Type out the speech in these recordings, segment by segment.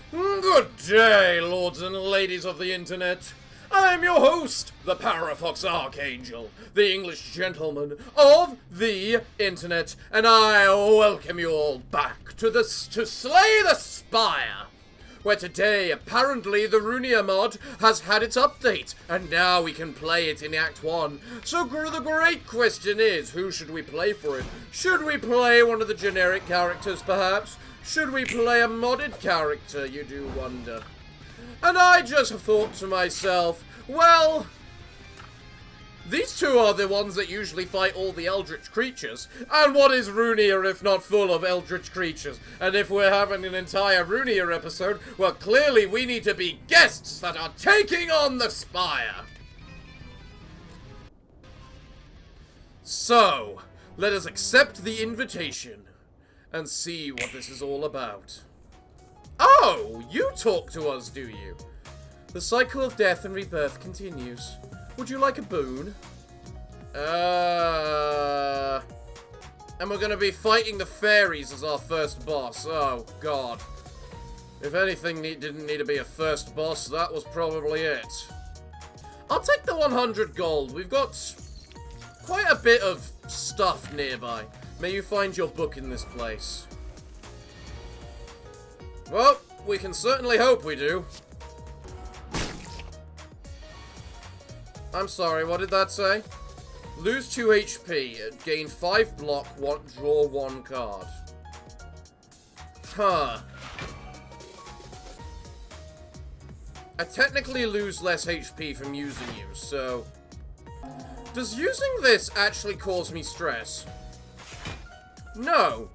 Good day, lords and ladies of the internet. I am your host, the Parafox Archangel, the English gentleman of the internet, and I welcome you all back to Slay the Spire, where today, apparently, the ruina mod has had its update, and now we can play it in Act 1. So the great question is, who should we play for it? Should we play one of the generic characters, perhaps? Should we play a modded character, you do wonder? And I just thought to myself, well, these two are the ones that usually fight all the Eldritch creatures. And what is Runia if not full of Eldritch creatures? And if we're having an entire Runia episode, well, clearly we need to be guests that are taking on the Spire. So, let us accept the invitation and see what this is all about. Oh, you talk to us, do you? The cycle of death and rebirth continues. Would you like a boon? And we're gonna be fighting the fairies as our first boss. Oh, God. If anything didn't need to be a first boss, that was probably it. I'll take the 100 gold. We've got quite a bit of stuff nearby. May you find your book in this place. Well, we can certainly hope we do. I'm sorry, what did that say? Lose 2 HP, gain 5 block, draw 1 card. Huh. I technically lose less HP from using you, so... Does using this actually cause me stress? No.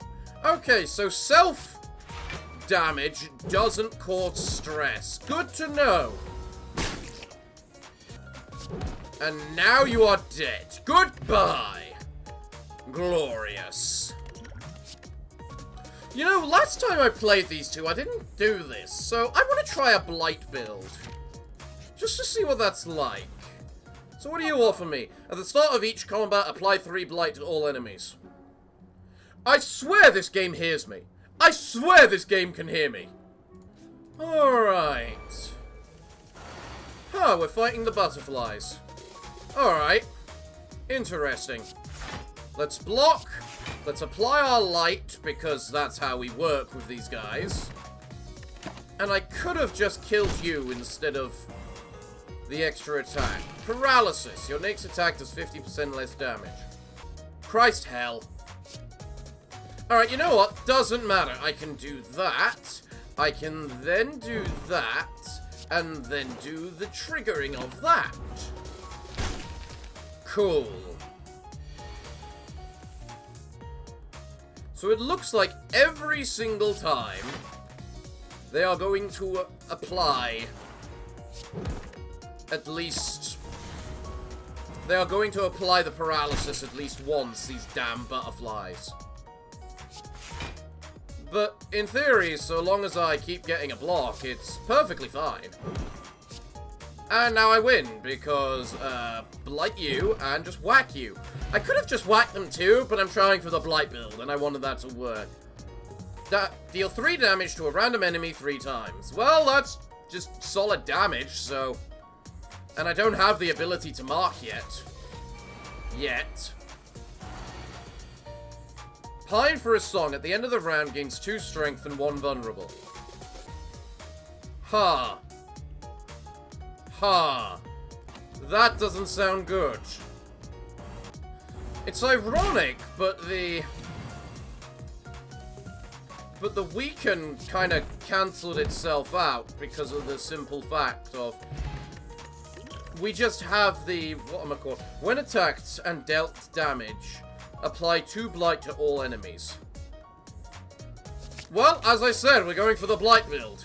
Okay, so self-damage doesn't cause stress. Good to know. And now you are dead. Goodbye. Glorious. You know, last time I played these two, I didn't do this, so I want to try a Blight build. Just to see what that's like. So what do you offer me? At the start of each combat, apply 3 Blight to all enemies. I swear this game hears me. I swear this game can hear me. Alright. Huh, we're fighting the butterflies. Alright. Interesting. Let's block. Let's apply our light, because that's how we work with these guys. And I could have just killed you instead of the extra attack. Paralysis. Your next attack does 50% less damage. Christ hell. Alright, you know what? Doesn't matter. I can do that. I can then do that. And then do the triggering of that. Cool. So it looks like every single time they are going to apply at least... They are going to apply the paralysis at least once, these damn butterflies. But, in theory, so long as I keep getting a block, it's perfectly fine. And now I win, because, Blight you, and just whack you. I could have just whacked them too, but I'm trying for the Blight build, and I wanted that to work. Deal 3 damage to a random enemy 3 times. Well, that's just solid damage, so... And I don't have the ability to mark yet. Yet. Pine for a song. At the end of the round, gains 2 strength and 1 vulnerable. Ha. Ha. That doesn't sound good. It's ironic, but the weaken kind of cancelled itself out because of the simple fact of we just have the, whatchamacallit, when attacked and dealt damage, apply 2 Blight to all enemies. Well, as I said, we're going for the Blight build.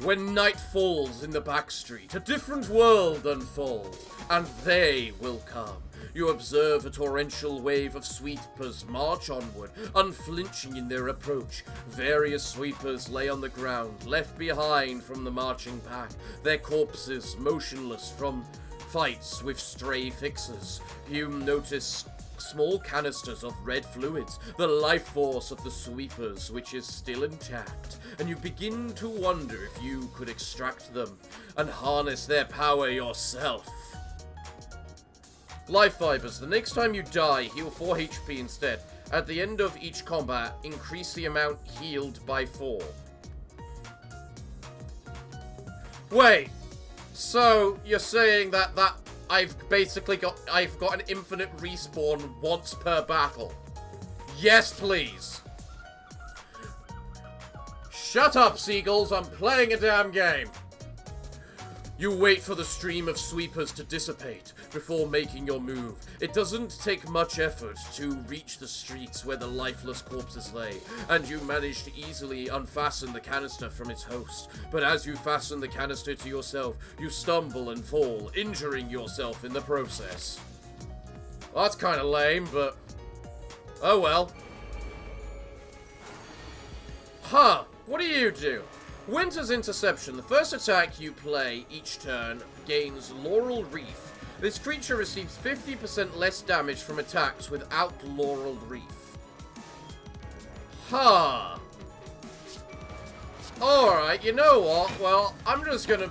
When night falls in the backstreet, a different world unfolds, and they will come. You observe a torrential wave of sweepers march onward, unflinching in their approach. Various sweepers lay on the ground, left behind from the marching pack, their corpses motionless from fights with stray fixers. You notice small canisters of red fluids, the life force of the sweepers, which is still intact, and you begin to wonder if you could extract them and harness their power yourself. Life fibers. The next time you die, heal 4 HP instead. At the end of each combat, increase the amount healed by 4. Wait, so you're saying that I've got an infinite respawn once per battle? Yes, please. Shut up, seagulls. I'm playing a damn game. You wait for the stream of sweepers to dissipate before making your move. It doesn't take much effort to reach the streets where the lifeless corpses lay, and you manage to easily unfasten the canister from its host. But as you fasten the canister to yourself, you stumble and fall, injuring yourself in the process. Well, that's kind of lame, but oh well. Huh, what do you do? Winter's Interception. The first attack you play each turn gains Laurel Reef. This creature receives 50% less damage from attacks without Laurel Reef. Huh. Alright, you know what? Well, I'm just gonna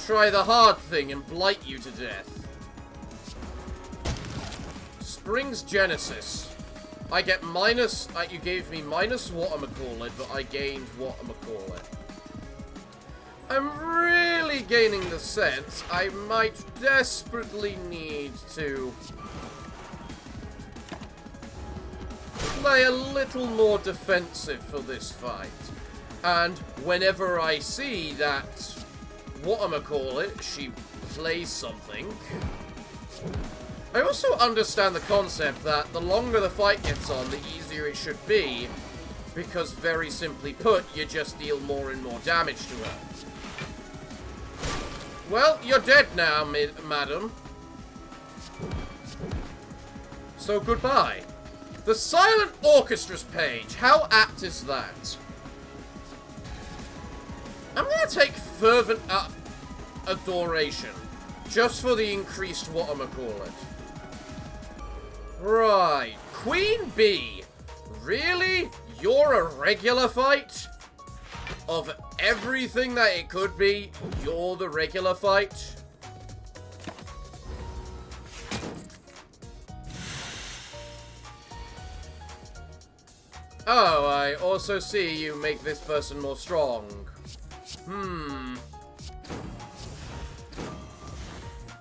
try the hard thing and blight you to death. Spring's Genesis. I get minus... you gave me minus whatchamacallit, but I gained whatchamacallit. I'm really gaining the sense I might desperately need to play a little more defensive for this fight. And whenever I see that whatchamacallit, she plays something... I also understand the concept that the longer the fight gets on, the easier it should be, because very simply put, you just deal more and more damage to her. Well, you're dead now, madam. So goodbye. The Silent Orchestra's page. How apt is that? I'm gonna take Fervent Adoration, just for the increased whatchamacallit. Right. Queen Bee. Really? You're a regular fight? Of everything that it could be, you're the regular fight? Oh, I also see you make this person more strong.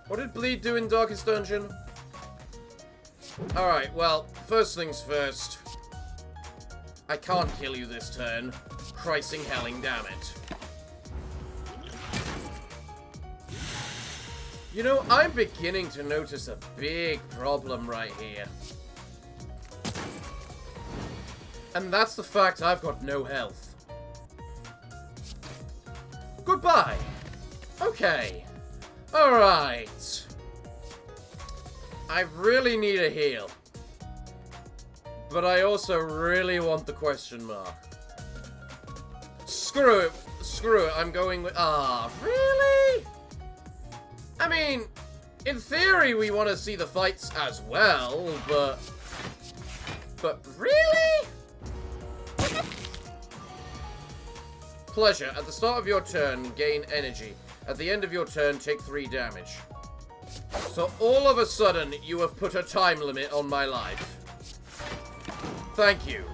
What did Bleed do in Darkest Dungeon? Alright, well, first things first. I can't kill you this turn. Chrising helling, damn it. You know, I'm beginning to notice a big problem right here. And that's the fact I've got no health. Goodbye. Okay. Alright. I really need a heal. But I also really want the question mark. Screw it. Screw it. I'm going with... really? I mean, in theory, we want to see the fights as well, but... But really? Pleasure. At the start of your turn, gain energy. At the end of your turn, take 3 damage. So all of a sudden, you have put a time limit on my life. Thank you.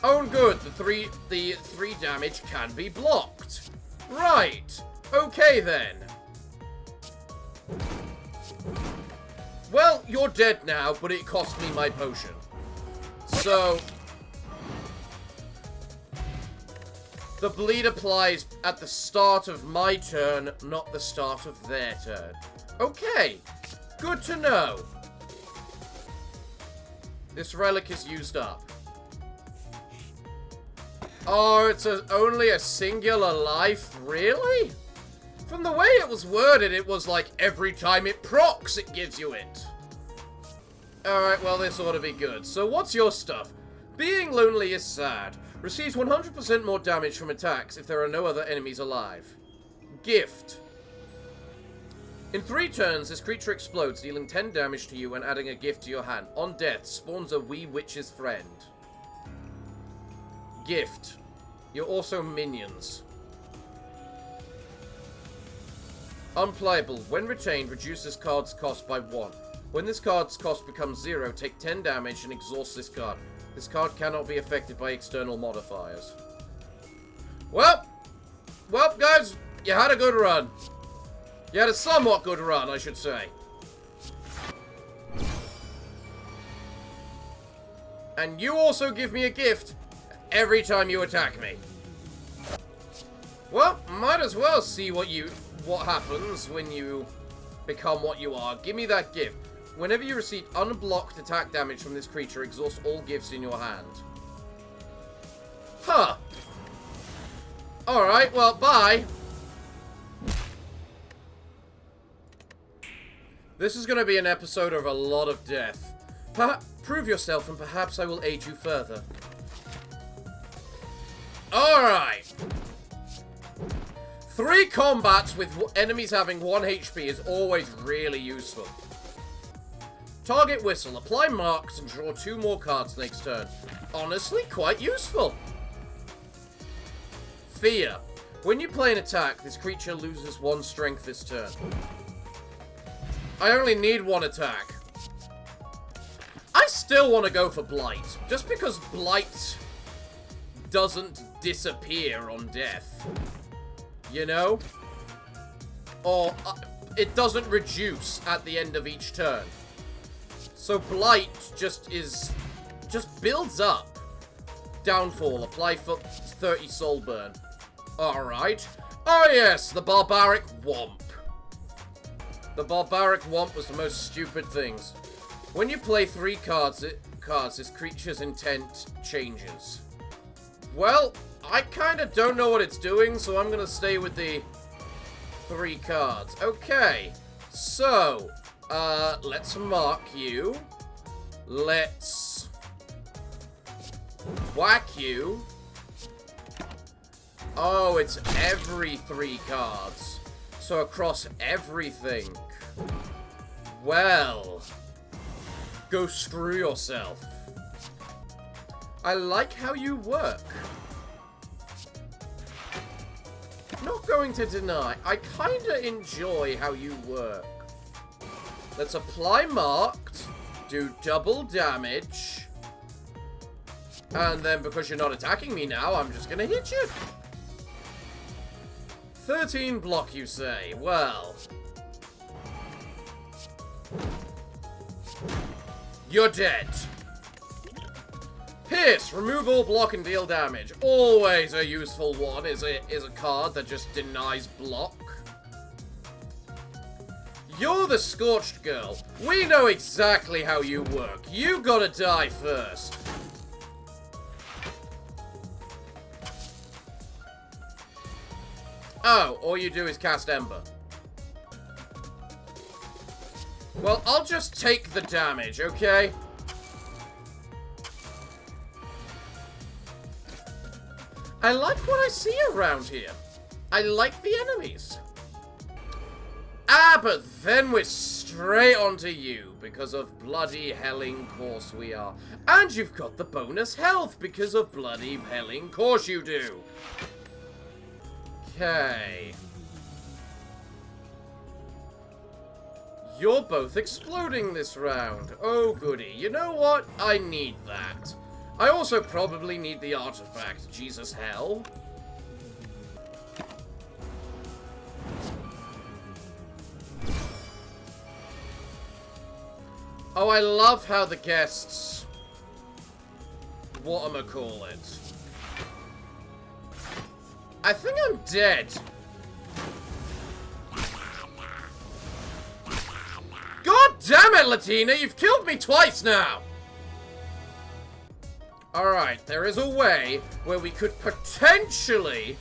Oh, good. The three damage can be blocked. Right. Okay, then. Well, you're dead now, but it cost me my potion. So... the bleed applies at the start of my turn, not the start of their turn. Okay. Good to know. This relic is used up. Oh, it's only a singular life? Really? From the way it was worded, it was like every time it procs, it gives you it. Alright, well, this ought to be good. So what's your stuff? Being lonely is sad. Receives 100% more damage from attacks if there are no other enemies alive. Gift. In 3 turns, this creature explodes, dealing 10 damage to you and adding a gift to your hand. On death, spawns a wee witch's friend. Gift. You're also minions. Unplayable. When retained, reduces card's cost by 1. When this card's cost becomes 0, take 10 damage and exhaust this card. This card cannot be affected by external modifiers. Well, guys, you had a good run. You had a somewhat good run, I should say. And you also give me a gift every time you attack me. Well, might as well see what happens when you become what you are. Give me that gift. Whenever you receive unblocked attack damage from this creature, exhaust all gifts in your hand. Huh. Alright, well, bye. This is going to be an episode of a lot of death. Prove yourself and perhaps I will aid you further. Alright. 3 combats with enemies having 1 HP is always really useful. Target whistle. Apply marks and draw 2 more cards next turn. Honestly, quite useful. Fear. When you play an attack, this creature loses 1 strength this turn. I only need 1 attack. I still want to go for Blight. Just because Blight doesn't disappear on death. You know? Or it doesn't reduce at the end of each turn. So Blight just builds up. Downfall. Apply for 30 soul burn. Alright. Oh yes, the barbaric womp. The barbaric womp was the most stupid things. When you play 3 cards, this creature's intent changes. Well, I kind of don't know what it's doing, so I'm going to stay with the 3 cards. Okay, so, let's mark you. Let's whack you. Oh, it's every 3 cards. So across everything. Well, go screw yourself. I like how you work. Not going to deny, I kinda enjoy how you work. Let's apply marked, do double damage, and then because you're not attacking me now, I'm just gonna hit you. 13 block, you say? Well, you're dead. Pierce. Remove all block and deal damage. Always a useful one is a card that just denies block. You're the Scorched Girl. We know exactly how you work. You gotta die first. Oh, all you do is cast Ember. Well, I'll just take the damage, okay? I like what I see around here. I like the enemies. Ah, but then we're straight onto you because of bloody helling course we are. And you've got the bonus health because of bloody helling course you do. Okay. You're both exploding this round. Oh, goody. You know what? I need that. I also probably need the artifact. Jesus hell. Oh, I love how the guests... whatchamacallit. I think I'm dead. God damn it, Latina! You've killed me twice now! Alright, there is a way where we could potentially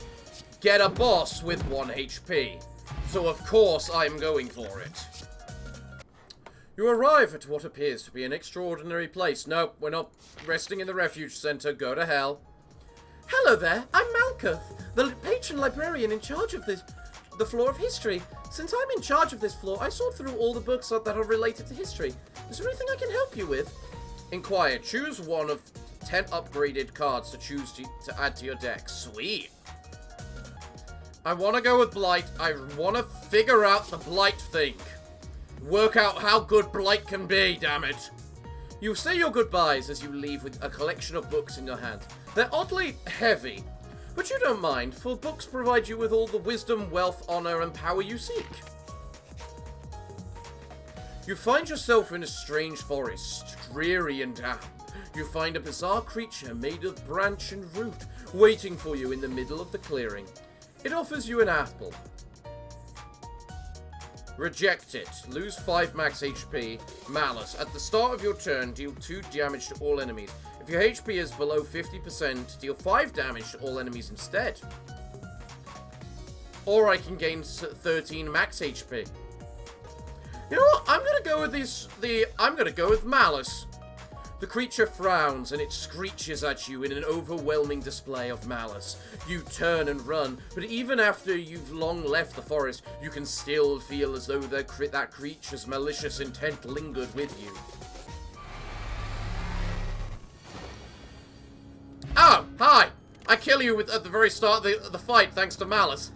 get a boss with 1 HP. So of course I'm going for it. You arrive at what appears to be an extraordinary place. No, we're not resting in the refuge center. Go to hell. Hello there, I'm Malkuth, the patron librarian in charge of this the floor of history. Since I'm in charge of this floor, I sort through all the books that are related to history. Is there anything I can help you with? Inquire. Choose one of 10 upgraded cards to choose to add to your deck. Sweet. I want to go with Blight. I want to figure out the Blight thing. Work out how good Blight can be, damn it. You say your goodbyes as you leave with a collection of books in your hand. They're oddly heavy, but you don't mind, for books provide you with all the wisdom, wealth, honor, and power you seek. You find yourself in a strange forest, dreary and damp. You find a bizarre creature made of branch and root, waiting for you in the middle of the clearing. It offers you an apple. Reject it. Lose 5 max HP. Malice. At the start of your turn, deal 2 damage to all enemies. If your HP is below 50%, deal 5 damage to all enemies instead. Or I can gain 13 max HP. You know what? I'm gonna go with I'm gonna go with Malice. The creature frowns and it screeches at you in an overwhelming display of malice. You turn and run, but even after you've long left the forest, you can still feel as though that creature's malicious intent lingered with you. Oh, hi! I kill you at the very start of the fight thanks to Malice.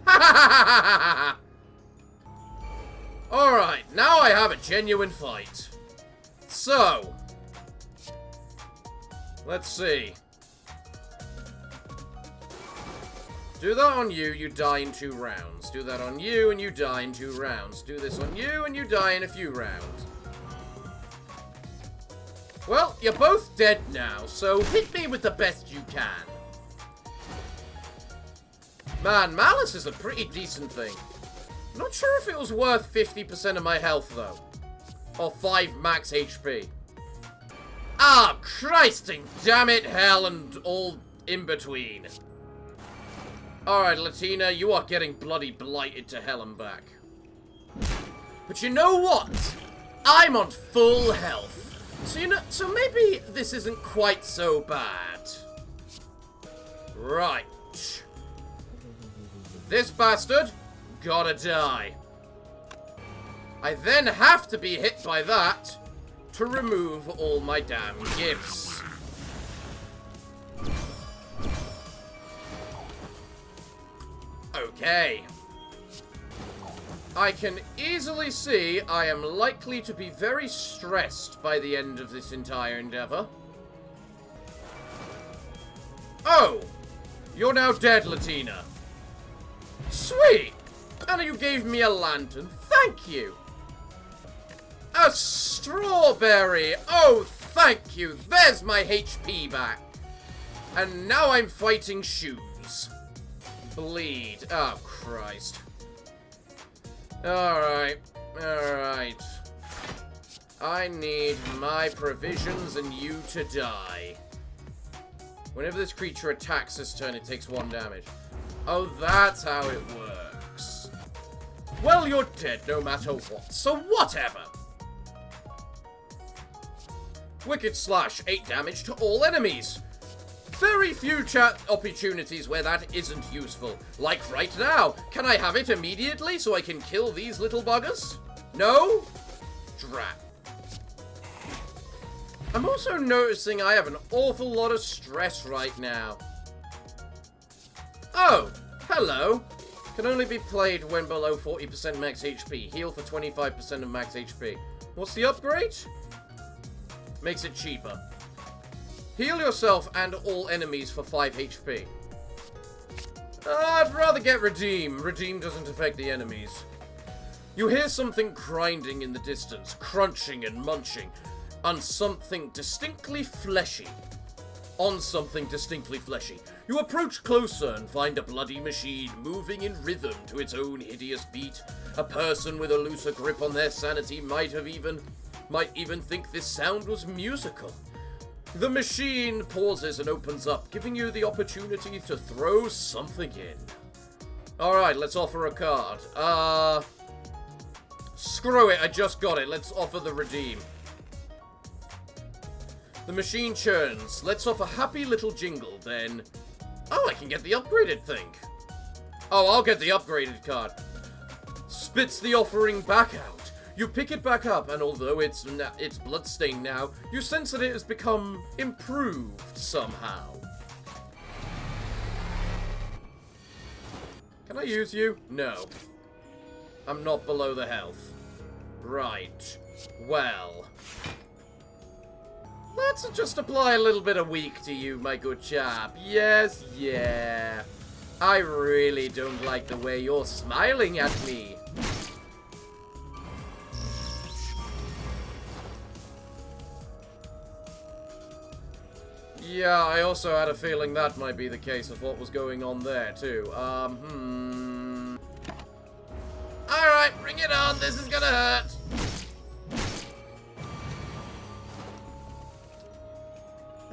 Alright, now I have a genuine fight. So, let's see. Do that on you, you die in 2 rounds. Do that on you, and you die in 2 rounds. Do this on you, and you die in a few rounds. Well, you're both dead now, so hit me with the best you can. Man, Malice is a pretty decent thing. Not sure if it was worth 50% of my health, though. Or 5 max HP. Ah, Christing, damn it, hell, and all in between. Alright, Latina, you are getting bloody blighted to hell and back. But you know what? I'm on full health. So maybe this isn't quite so bad. Right. This bastard gotta die. I then have to be hit by that to remove all my damn gifts. Okay. I can easily see I am likely to be very stressed by the end of this entire endeavor. Oh! You're now dead, Latina. Sweet! And you gave me a lantern. Thank you! A strawberry! Oh, thank you! There's my HP back! And now I'm fighting shoes. Bleed. Oh, Christ. Alright. Alright. I need my provisions and you to die. Whenever this creature attacks this turn, it takes 1 damage. Oh, that's how it works. Well, you're dead no matter what, so whatever. Wicked Slash, 8 damage to all enemies. Very few chat opportunities where that isn't useful. Like right now. Can I have it immediately so I can kill these little buggers? No? Drat. I'm also noticing I have an awful lot of stress right now. Oh, hello. Can only be played when below 40% max HP. Heal for 25% of max HP. What's the upgrade? Makes it cheaper. Heal yourself and all enemies for 5 HP. I'd rather get Redeem. Redeem doesn't affect the enemies. You hear something grinding in the distance, crunching and munching on something distinctly fleshy. You approach closer and find a bloody machine moving in rhythm to its own hideous beat. A person with a looser grip on their sanity might even think this sound was musical. The machine pauses and opens up, giving you the opportunity to throw something in. Alright, let's offer a card. Screw it, I just got it. Let's offer the Redeem. The machine churns. Let's offer Happy Little Jingle, then. Oh, I can get the upgraded thing. Oh, I'll get the upgraded card. spits the offering back out. You pick it back up, and although it's bloodstained now, you sense that it has become improved somehow. Can I use you? No. I'm not below the health. Right. Well. Let's just apply a little bit of weak to you, my good chap. Yes, yeah. I really don't like the way you're smiling at me. Yeah, I also had a feeling that might be the case of what was going on there, too. Alright, bring it on. This is gonna hurt.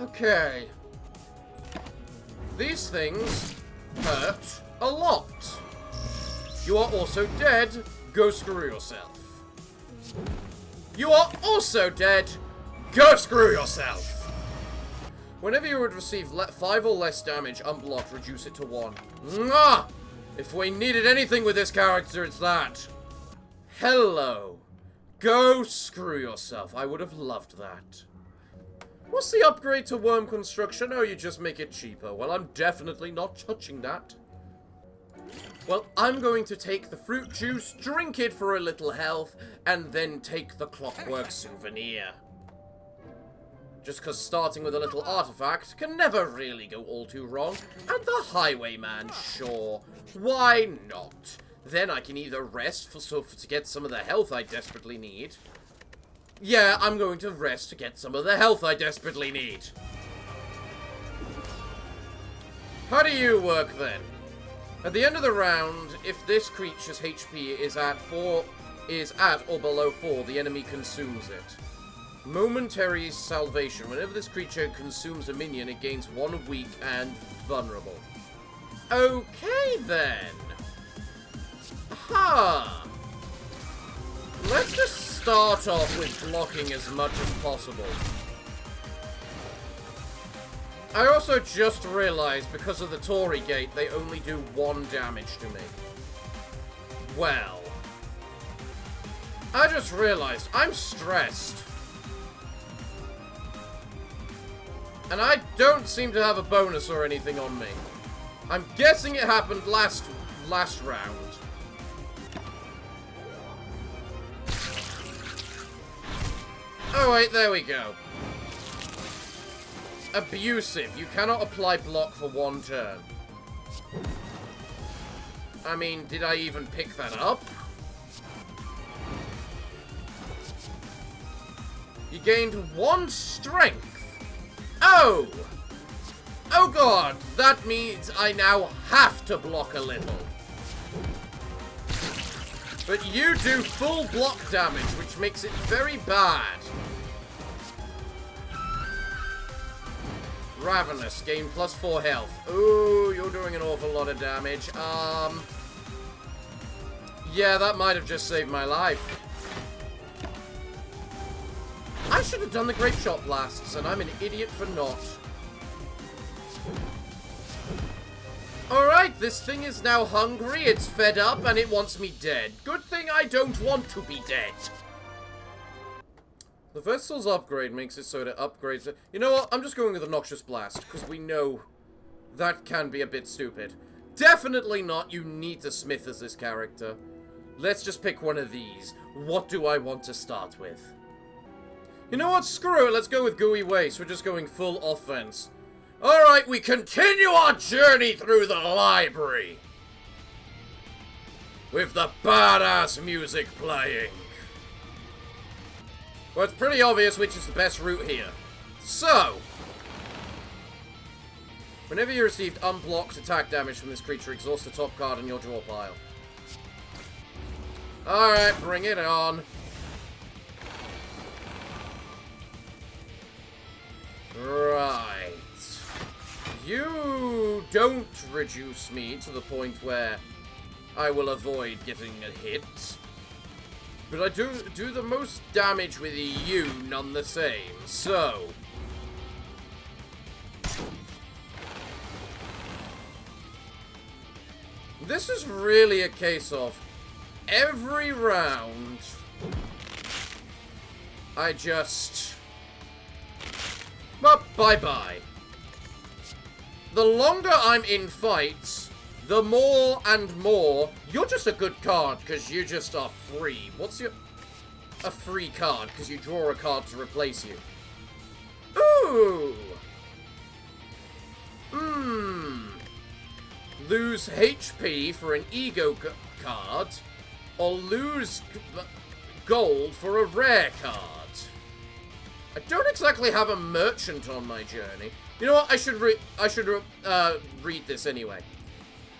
Okay. These things hurt a lot. You are also dead. Go screw yourself. You are also dead. Go screw yourself. Whenever you would receive 5 or less damage unblocked, reduce it to 1. Mwah! If we needed anything with this character, it's that. Hello. Go screw yourself. I would have loved that. What's the upgrade to worm construction? Oh, you just make it cheaper. Well, I'm definitely not touching that. Well, I'm going to take the fruit juice, drink it for a little health, and then take the clockwork souvenir. Just because starting with a little artifact can never really go all too wrong. And the highwayman, sure. Why not? Then I can either rest to get some of the health I desperately need. Yeah, I'm going to rest to get some of the health I desperately need. How do you work then? At the end of the round, if this creature's HP is at or below 4, the enemy consumes it. Momentary salvation. Whenever this creature consumes a minion, it gains 1 weak and vulnerable. Okay, then. Aha! Let's just start off with blocking as much as possible. I also just realized, because of the Torii gate, they only do 1 damage to me. Well. I just realized I'm stressed. And I don't seem to have a bonus or anything on me. I'm guessing it happened last round. Oh wait, there we go. Abusive. You cannot apply block for 1 turn. I mean, did I even pick that up? You gained 1 strength. Oh! Oh god, that means I now have to block a little. But you do full block damage, which makes it very bad. Ravenous, gain +4 health. Ooh, you're doing an awful lot of damage. Yeah, that might have just saved my life. I should have done the Grape Shot Blasts, and I'm an idiot for not. Alright, this thing is now hungry, it's fed up, and it wants me dead. Good thing I don't want to be dead. The Vestal's upgrade makes it so that it upgrades it. You know what? I'm just going with a Noxious Blast, because we know that can be a bit stupid. Definitely not. You need to smith as this character. Let's just pick one of these. What do I want to start with? You know what? Screw it. Let's go with Gooey Waste. We're just going full offense. Alright, we continue our journey through the library. With the badass music playing. Well, it's pretty obvious which is the best route here. So, whenever you received unblocked attack damage from this creature, exhaust the top card in your draw pile. Alright, bring it on. Right. You don't reduce me to the point where I will avoid getting a hit. But I do the most damage with you none the same, so... This is really a case of every round, I just... Well, bye-bye. The longer I'm in fights, the more and more... You're just a good card, because you just are free. What's your... A free card, because you draw a card to replace you. Ooh! Lose HP for an ego card, or lose gold for a rare card. I don't exactly have a merchant on my journey. You know what? I should read this anyway.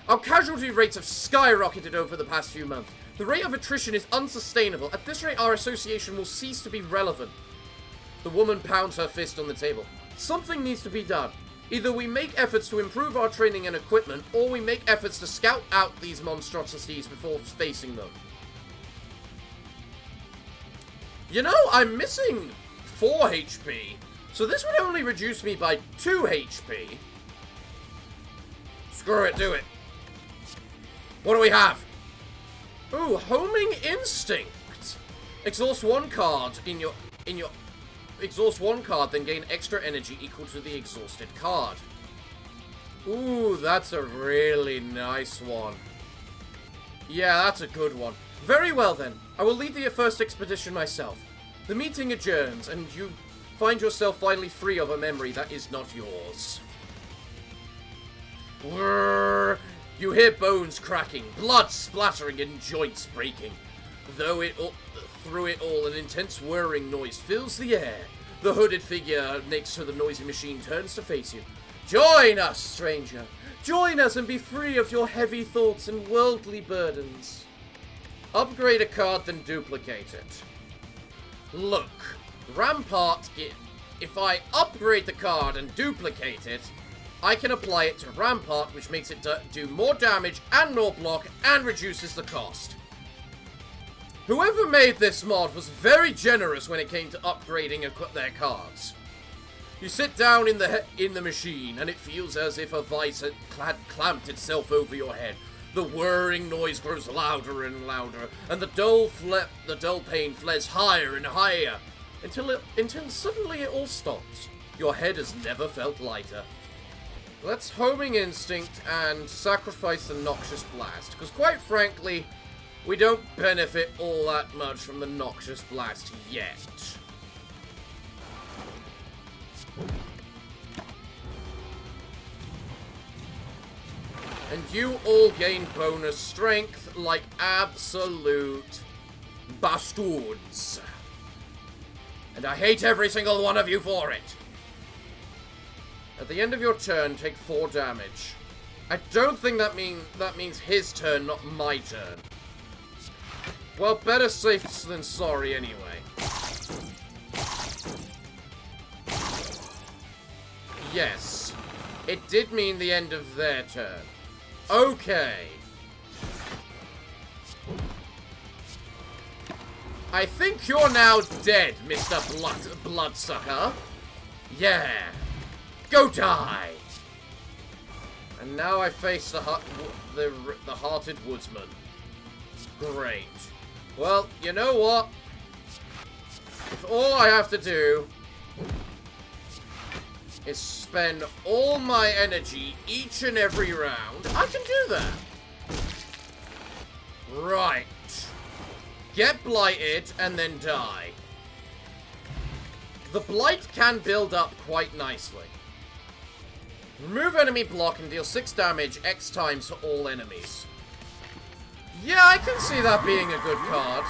Our casualty rates have skyrocketed over the past few months. The rate of attrition is unsustainable. At this rate, our association will cease to be relevant. The woman pounds her fist on the table. Something needs to be done. Either we make efforts to improve our training and equipment, or we make efforts to scout out these monstrosities before facing them. You know, I'm missing 4 HP, so this would only reduce me by 2 HP. Screw it, do it. What do we have? Ooh, Homing Instinct. Exhaust 1 card in your... Exhaust 1 card, then gain extra energy equal to the exhausted card. Ooh, that's a really nice one. Yeah, that's a good one. Very well then. I will lead the first expedition myself. The meeting adjourns, and you find yourself finally free of a memory that is not yours. Whirr. You hear bones cracking, blood splattering, and joints breaking. Through it all, an intense whirring noise fills the air. The hooded figure next to the noisy machine turns to face you. Join us, stranger. Join us and be free of your heavy thoughts and worldly burdens. Upgrade a card, then duplicate it. Look, Rampart, if I upgrade the card and duplicate it, I can apply it to Rampart, which makes it do more damage and more block and reduces the cost. Whoever made this mod was very generous when it came to upgrading their cards. You sit down in the machine, and it feels as if a vice had clamped itself over your head. The whirring noise grows louder and louder, and the dull pain flares higher and higher, until suddenly it all stops. Your head has never felt lighter. Let's Homing Instinct and sacrifice the Noxious Blast, because quite frankly, we don't benefit all that much from the Noxious Blast yet. And you all gain bonus strength like absolute bastards. And I hate every single one of you for it. At the end of your turn, take 4 damage. I don't think that means his turn, not my turn. Well, better safe than sorry anyway. Yes, it did mean the end of their turn. Okay. I think you're now dead, Mr. Bloodsucker. Yeah. Go die. And now I face the Hearted Woodsman. Great. Well, you know what? If all I have to do is spend all my energy each and every round, I can do that. Right. Get blighted and then die. The blight can build up quite nicely. Remove enemy block and deal 6 damage X times to all enemies. Yeah, I can see that being a good card.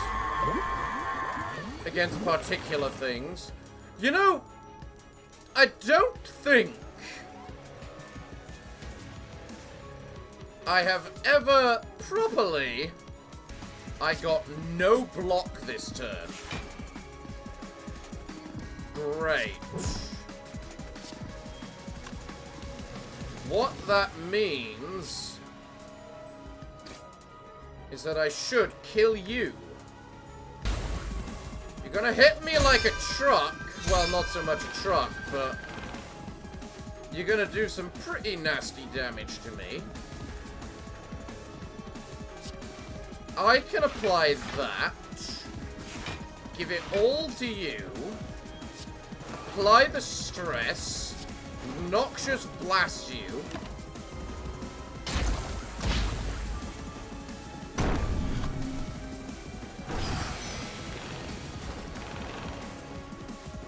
Against particular things. You know, I don't think I have ever properly... I got no block this turn. Great. What that means is that I should kill you. You're gonna hit me like a truck. Well, not so much a truck, but you're gonna do some pretty nasty damage to me. I can apply that. Give it all to you. Apply the stress. Noxious blast you.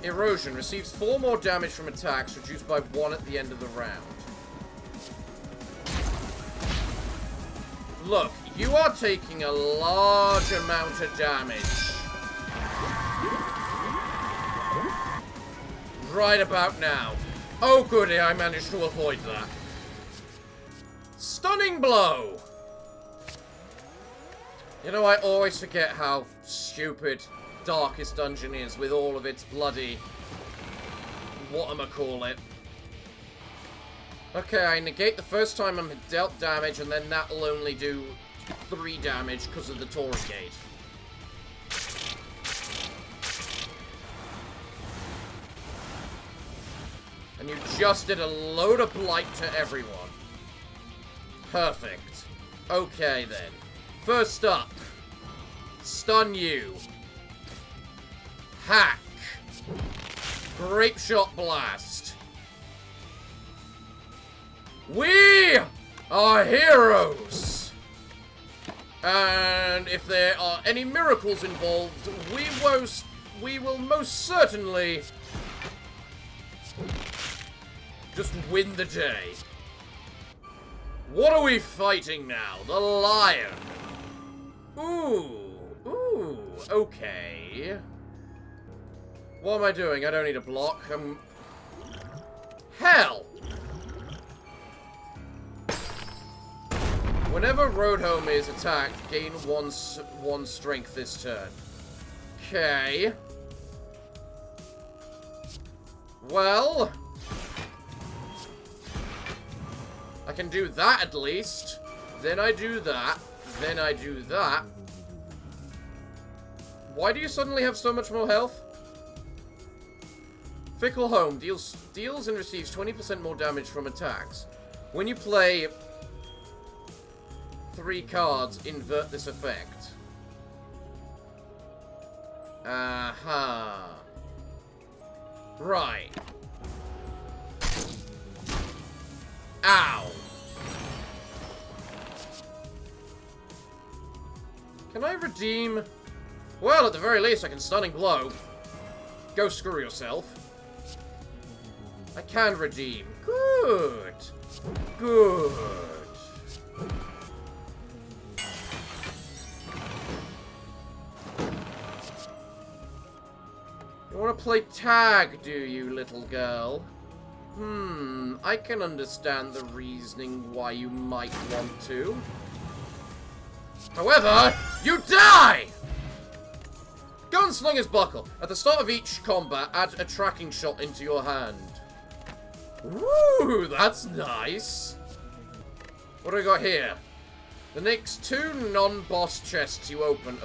Erosion receives 4 more damage from attacks, reduced by 1 at the end of the round. Look, you are taking a large amount of damage. Right about now. Oh goody, I managed to avoid that. Stunning blow! You know, I always forget how stupid Darkest Dungeon is with all of its bloody whatchamacallit. Okay, I negate the first time I'm dealt damage, and then that'll only do 3 damage because of the Torii Gate. And you just did a load of blight to everyone. Perfect. Okay then. First up, stun you. Hack. Grape Shot Blast. We are heroes. And if there are any miracles involved, we will most certainly just win the day. What are we fighting now? The lion. Ooh, okay. What am I doing? I don't need a block. Hell! Whenever Roadhome is attacked, gain one strength this turn. Okay. Well, I can do that at least. Then I do that. Then I do that. Why do you suddenly have so much more health? Fickle Home deals and receives 20% more damage from attacks. When you play 3 cards, invert this effect. Aha. Right. Ow. Can I redeem? Well, at the very least, I can Stunning Blow. Go screw yourself. I can redeem. Good. Good. You want to play tag, do you, little girl? I can understand the reasoning why you might want to. However, you die! Gunslinger's Buckle. At the start of each combat, add a tracking shot into your hand. Ooh, that's nice. What do I got here? The next 2 non-boss chests you open...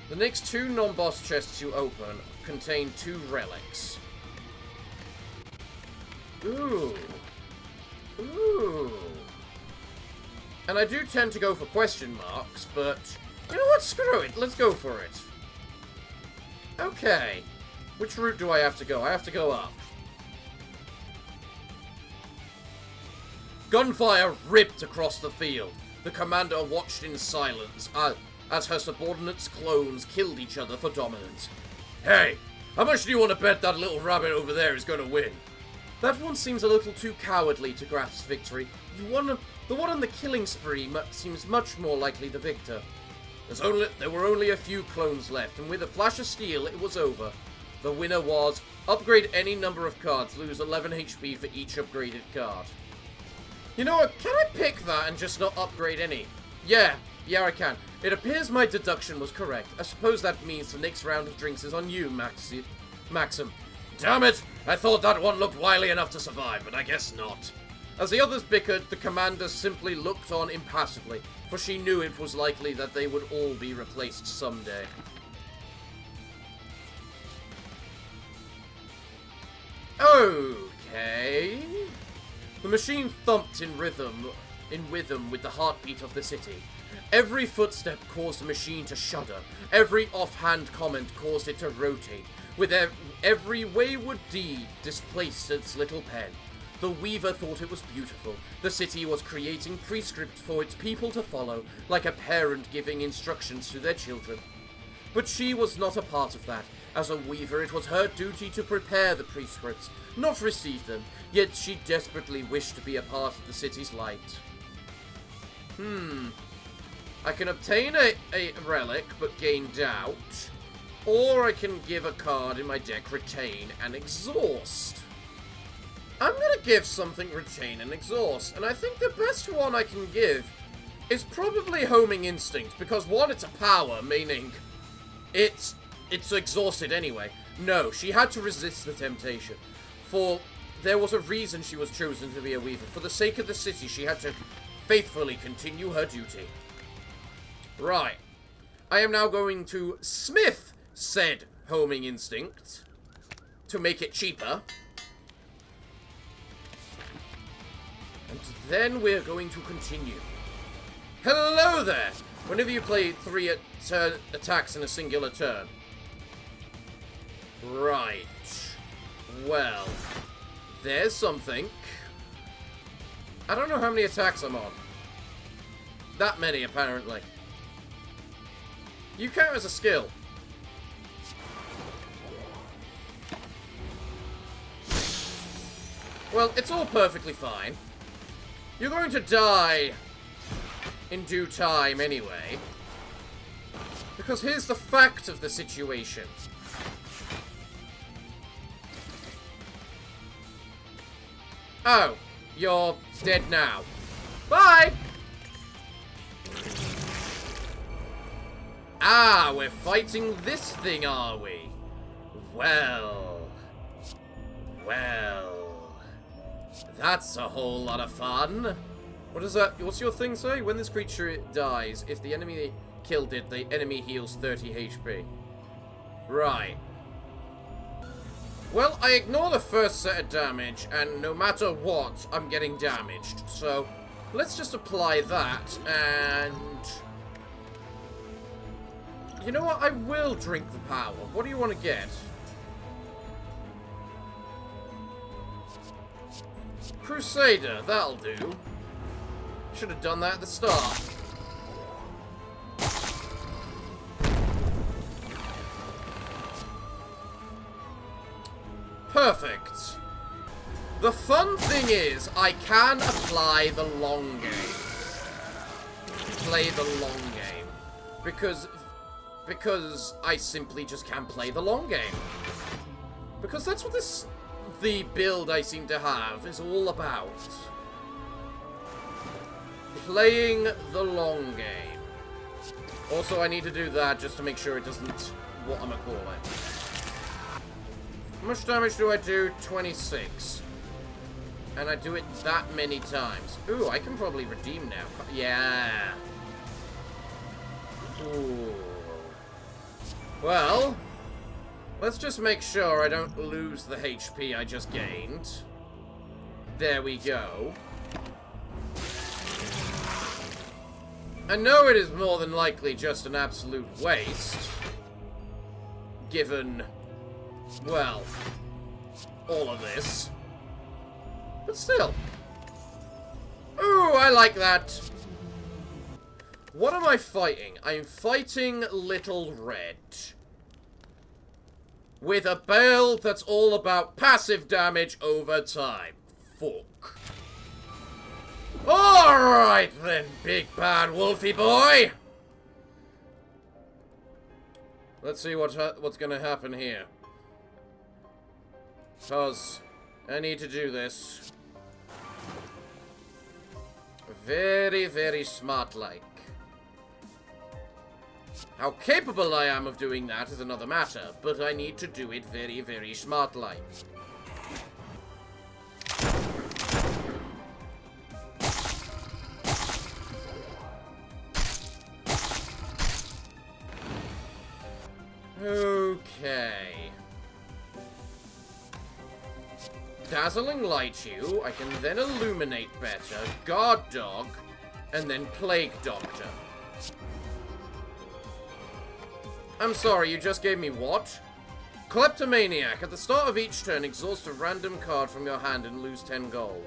The next 2 non-boss chests you open contain 2 relics. Ooh. Ooh. And I do tend to go for question marks, but... You know what? Screw it. Let's go for it. Okay. Which route do I have to go? I have to go up. Gunfire ripped across the field. The commander watched in silence as her subordinates' clones killed each other for dominance. Hey, how much do you want to bet that little rabbit over there is going to win? That one seems a little too cowardly to grasp victory. The one on the killing spree seems much more likely the victor. There were only a few clones left, and with a flash of steel, it was over. The winner was, upgrade any number of cards, lose 11 HP for each upgraded card. You know what, can I pick that and just not upgrade any? Yeah, I can. It appears my deduction was correct. I suppose that means the next round of drinks is on you, Maxim. Damn it! I thought that one looked wily enough to survive, but I guess not. As the others bickered, the commander simply looked on impassively, for she knew it was likely that they would all be replaced someday. Okay. The machine thumped in rhythm with the heartbeat of the city. Every footstep caused the machine to shudder. Every offhand comment caused it to rotate. With every wayward deed displaced its little pen. The Weaver thought it was beautiful. The city was creating prescripts for its people to follow, like a parent giving instructions to their children. But she was not a part of that. As a Weaver, it was her duty to prepare the prescripts, not receive them, yet she desperately wished to be a part of the city's light. I can obtain a relic, but gain doubt. Or I can give a card in my deck Retain and Exhaust. I'm gonna give something Retain and Exhaust, and I think the best one I can give is probably Homing Instinct, because one, it's a power, meaning it's exhausted anyway. No, she had to resist the temptation. For there was a reason she was chosen to be a Weaver. For the sake of the city, she had to faithfully continue her duty. Right. I am now going to smith said Homing Instinct to make it cheaper. And then we're going to continue. Hello there! Whenever you play 3 attacks in a singular turn. Right. Well, there's something. I don't know how many attacks I'm on. That many, apparently. You count as a skill. Well, it's all perfectly fine. You're going to die in due time anyway. Because here's the fact of the situation. Oh, you're dead now. Bye! Ah, we're fighting this thing, are we? Well. That's a whole lot of fun. What is that? What's your thing say? When this creature dies, if the enemy killed it, the enemy heals 30 HP. Right. Well, I ignore the first set of damage, and no matter what, I'm getting damaged. So, let's just apply that, and... You know what? I will drink the power. What do you want to get? Crusader, that'll do. Should have done that at the start. Perfect. The fun thing is, I can apply the long game. Play the long game. Because I simply just can't play the long game. Because that's what the build I seem to have is all about. Playing the long game. Also, I need to do that just to make sure it doesn't... whatchamacallit. How much damage do I do? 26. And I do it that many times. Ooh, I can probably redeem now. Yeah. Ooh. Well, let's just make sure I don't lose the HP I just gained. There we go. I know it is more than likely just an absolute waste. Given, well, all of this. But still. Ooh, I like that. What am I fighting? I'm fighting Little Red. With a build that's all about passive damage over time. Fuck. Alright then, big bad wolfy boy. Let's see what's gonna happen here. Because I need to do this. Very, very smart-like. How capable I am of doing that is another matter, but I need to do it very, very smart-like. Okay. Dazzling Light you, I can then Illuminate better, Guard Dog, and then Plague Doctor. I'm sorry, you just gave me what? Kleptomaniac. At the start of each turn, exhaust a random card from your hand and lose 10 gold.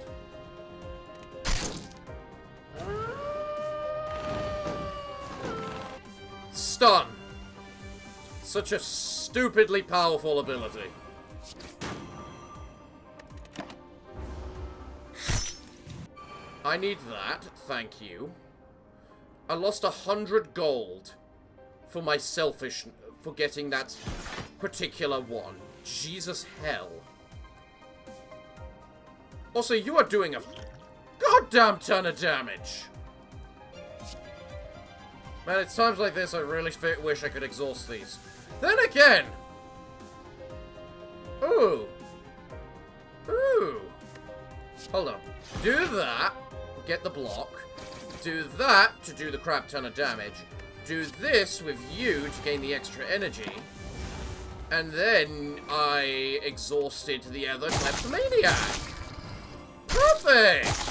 Stun. Such a stupidly powerful ability. I need that, thank you. I lost 100 gold for my for getting that particular one. Jesus hell. Also, you are doing a goddamn ton of damage. Man, it's times like this I really wish I could exhaust these. Then again! Ooh. Ooh. Hold on. Do that. Get the block. Do that to do the crap ton of damage. Do this with you to gain the extra energy. And then I exhausted the other kleptomaniac. Perfect!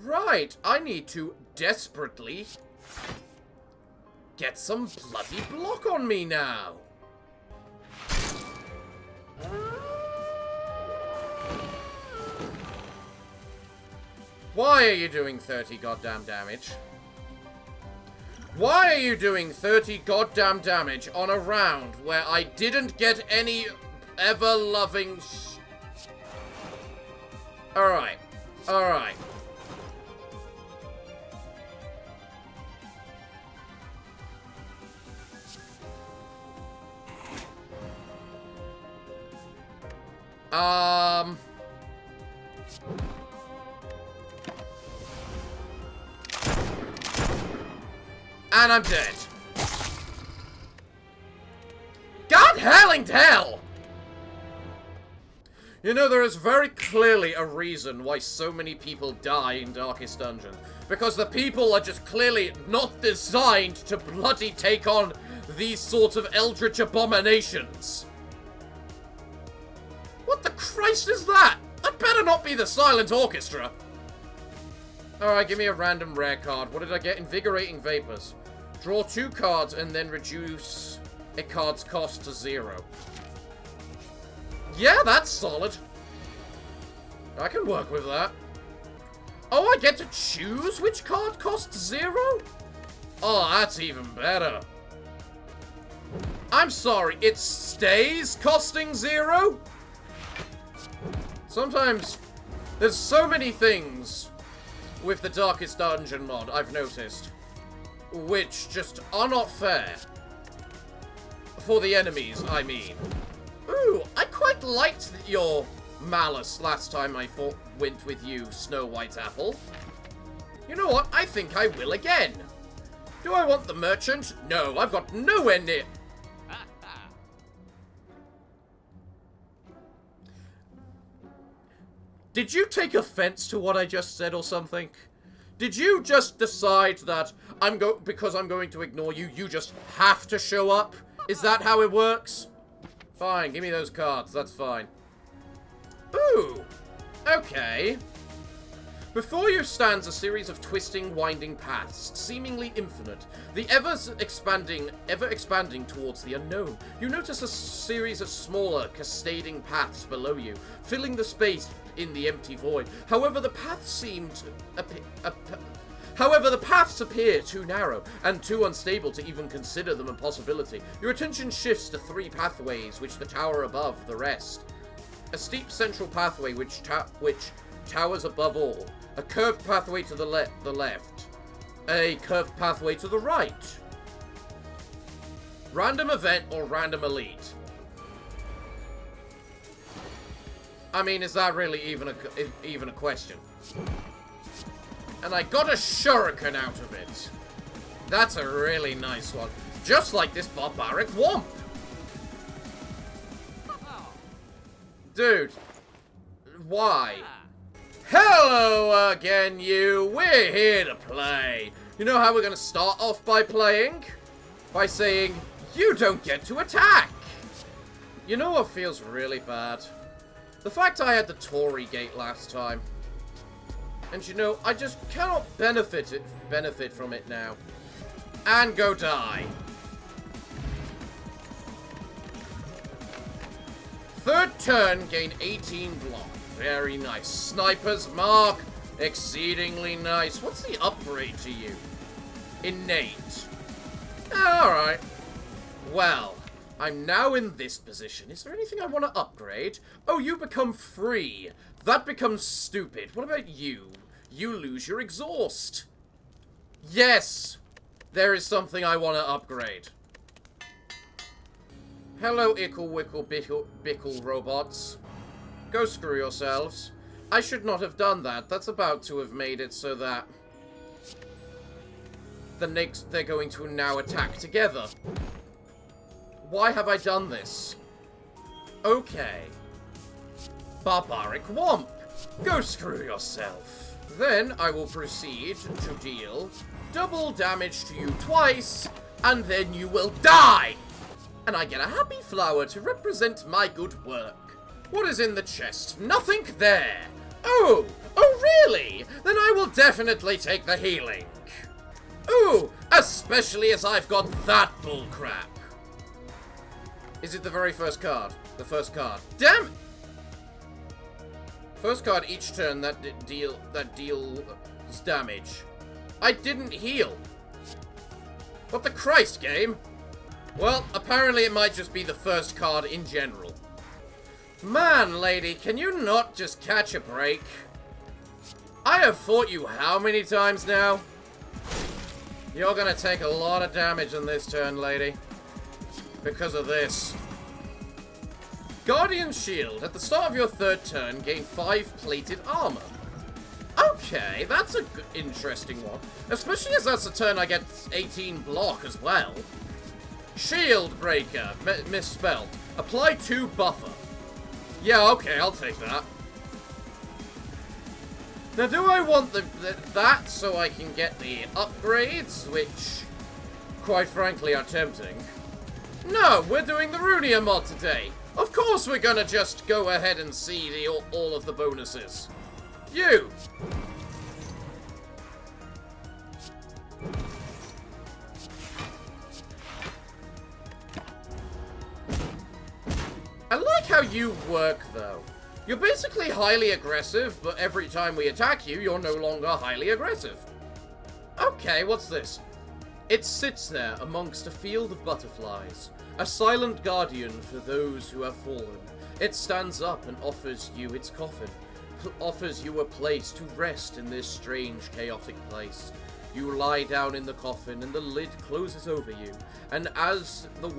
Right, I need to desperately get some bloody block on me now. Why are you doing 30 goddamn damage? Why are you doing 30 goddamn damage on a round where I didn't get any ever-loving Alright. Alright. And I'm dead. God hellinged hell! You know, there is very clearly a reason why so many people die in Darkest Dungeon. Because the people are just clearly not designed to bloody take on these sorts of Eldritch abominations. What the Christ is that? That better not be the Silent Orchestra. Alright, give me a random rare card. What did I get? Invigorating Vapors. Draw 2 cards and then reduce a card's cost to 0. Yeah, that's solid. I can work with that. Oh, I get to choose which card costs 0? Oh, that's even better. I'm sorry, it stays costing 0? Sometimes, there's so many things with the Darkest Dungeon mod, I've noticed, which just are not fair. For the enemies, I mean. Ooh, I quite liked your malice last time I went with you, Snow White Apple. You know what? I think I will again. Do I want the merchant? No, I've got nowhere near... Did you take offense to what I just said or something? Did you just decide that because I'm going to ignore you, you just have to show up? Is that how it works? Fine, give me those cards, that's fine. Ooh, okay. Before you stands a series of twisting, winding paths, seemingly infinite, the ever expanding towards the unknown. You notice a series of smaller, cascading paths below you, filling the space in the empty void. However, the paths appear too narrow and too unstable to even consider them a possibility. Your attention shifts to 3 pathways which tower above the rest. A steep central pathway which towers above all. A curved pathway to the left. A curved pathway to the right. Random event or random elite? I mean, is that really even a question? And I got a shuriken out of it. That's a really nice one. Just like this barbaric womp. Dude. Why? Hello again, you. We're here to play. You know how we're going to start off by playing? By saying, you don't get to attack. You know what feels really bad? The fact I had the Tory gate last time. And you know, I just cannot benefit from it now. And go die. Third turn, gain 18 block. Very nice. Sniper's mark. Exceedingly nice. What's the upgrade to you? Innate. Alright. Well, I'm now in this position. Is there anything I want to upgrade? Oh, you become free. That becomes stupid. What about you? You lose your exhaust. Yes! There is something I want to upgrade. Hello, Ickle Wickle Bickle robots. Go screw yourselves. I should not have done that. That's about to have made it so that they're going to now attack together. Why have I done this? Okay. Barbaric Womp. Go screw yourself. Then I will proceed to deal double damage to you twice, and then you will die! And I get a happy flower to represent my good work. What is in the chest? Nothing there. Oh, really? Then I will definitely take the healing. Ooh, especially as I've got that bullcrap. Is it the very first card? The first card. Damn it! First card each turn that deals damage. I didn't heal. What the Christ, game? Well, apparently it might just be the first card in general. Man, lady, can you not just catch a break? I have fought you how many times now? You're gonna take a lot of damage on this turn, lady. Because of this. Guardian Shield. At the start of your third turn, gain 5 plated armor. Okay, that's a good, interesting one. Especially as that's a turn I get 18 block as well. Shield Breaker. Misspelled. Apply 2 buffer. Yeah, okay, I'll take that. Now, do I want that so I can get the upgrades, which, quite frankly, are tempting? No, we're doing the ruina mod today. Of course we're gonna just go ahead and see all of the bonuses. You! I like how you work, though. You're basically highly aggressive, but every time we attack you, you're no longer highly aggressive. Okay, what's this? It sits there amongst a field of butterflies, a silent guardian for those who have fallen. It stands up and offers you its coffin, offers you a place to rest in this strange, chaotic place. You lie down in the coffin, and the lid closes over you. And as the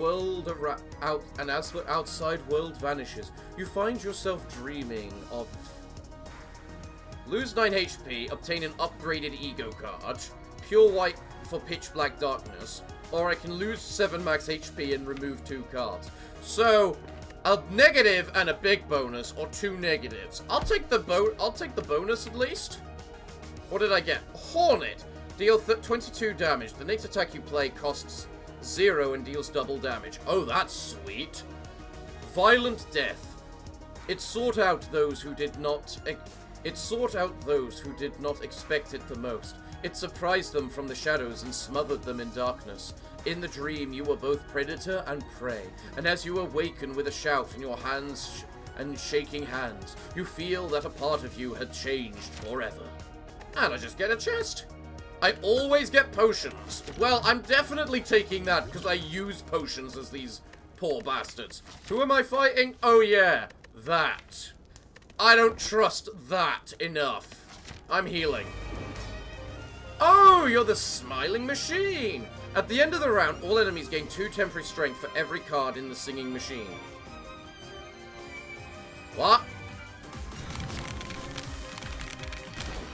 outside world vanishes, you find yourself dreaming of. Lose 9 HP, obtain an upgraded ego card, pure white for pitch black darkness, or I can lose 7 max HP and remove 2 cards. So, a negative and a big bonus, or 2 negatives. I'll take the bonus at least. What did I get? Hornet. Deal 22 damage. The next attack you play costs 0 and deals double damage. Oh, that's sweet. Violent Death. It sought out those who did not expect it the most. It surprised them from the shadows and smothered them in darkness. In the dream, you were both predator and prey, and as you awaken with a shout in your hands and shaking hands, you feel that a part of you had changed forever. And I just get a chest. I always get potions. Well, I'm definitely taking that because I use potions as these poor bastards. Who am I fighting? Oh yeah, that. I don't trust that enough. I'm healing. Oh, you're the smiling machine. At the end of the round, all enemies gain 2 temporary strength for every card in the singing machine. What?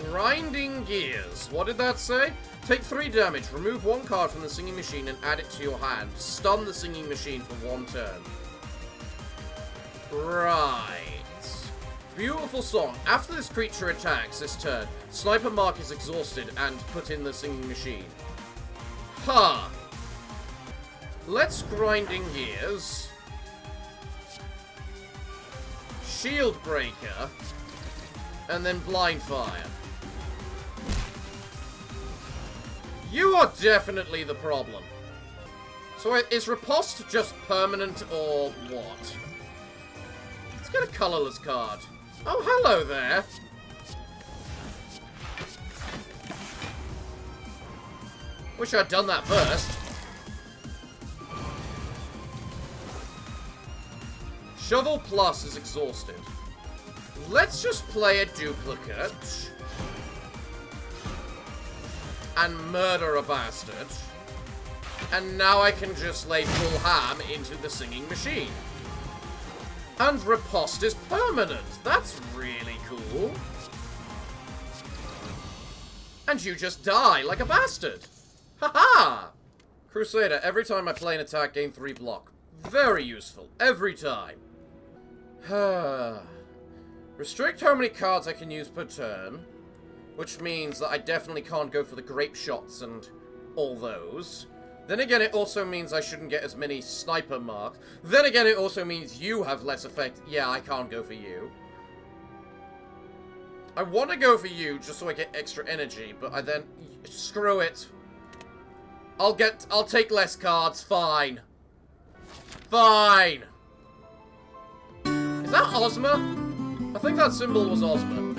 Grinding Gears. What did that say? Take 3 damage, remove 1 card from the singing machine and add it to your hand. Stun the singing machine for 1 turn. Right. Beautiful song. After this creature attacks this turn, Sniper Mark is exhausted and put in the singing machine. Ha! Let's Grinding Gears. Shield Breaker. And then Blind Fire. You are definitely the problem. So is riposte just permanent or what? Let's get a colorless card. Oh, hello there. Wish I'd done that first. Shovel Plus is exhausted. Let's just play a duplicate. And murder a bastard. And now I can just lay full ham into the singing machine. And riposte is permanent. That's really cool. And you just die like a bastard. Haha! Crusader, every time I play an attack, gain 3 block. Very useful. Every time. Restrict how many cards I can use per turn. Which means that I definitely can't go for the grape shots and all those. Then again, it also means I shouldn't get as many sniper marks. Then again, it also means you have less effect. Yeah, I can't go for you. I want to go for you just so I get extra energy, but I then... Screw it. I'll take less cards. Fine. Fine. Is that Ozma? I think that symbol was Ozma.